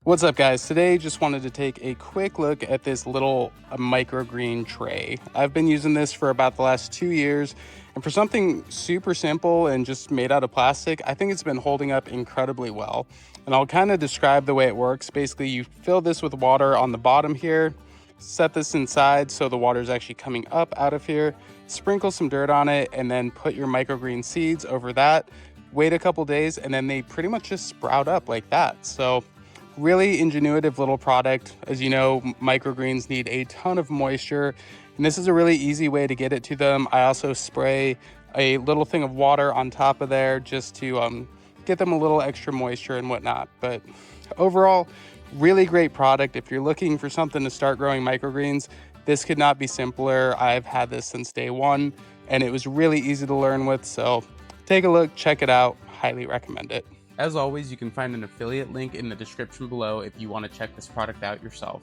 What's up, guys? Today just wanted to take a quick look at this little microgreen tray. I've been using this for about the last 2 years, and for something super simple and just made out of plastic, I think it's been holding up incredibly well. And I'll kind of describe the way it works. Basically, you fill this with water on the bottom here, set this inside so the water is actually coming up out of here, sprinkle some dirt on it, and then put your microgreen seeds over that. Wait a couple days, and then they pretty much just sprout up like that. So really ingenuitive little product. As you know, microgreens need a ton of moisture, and this is a really easy way to get it to them. I also spray a little thing of water on top of there just to get them a little extra moisture and whatnot. But overall, really great product. If you're looking for something to start growing microgreens, this could not be simpler. I've had this since day one, and it was really easy to learn with. So take a look, check it out, highly recommend it. As always, you can find an affiliate link in the description below if you want to check this product out yourself.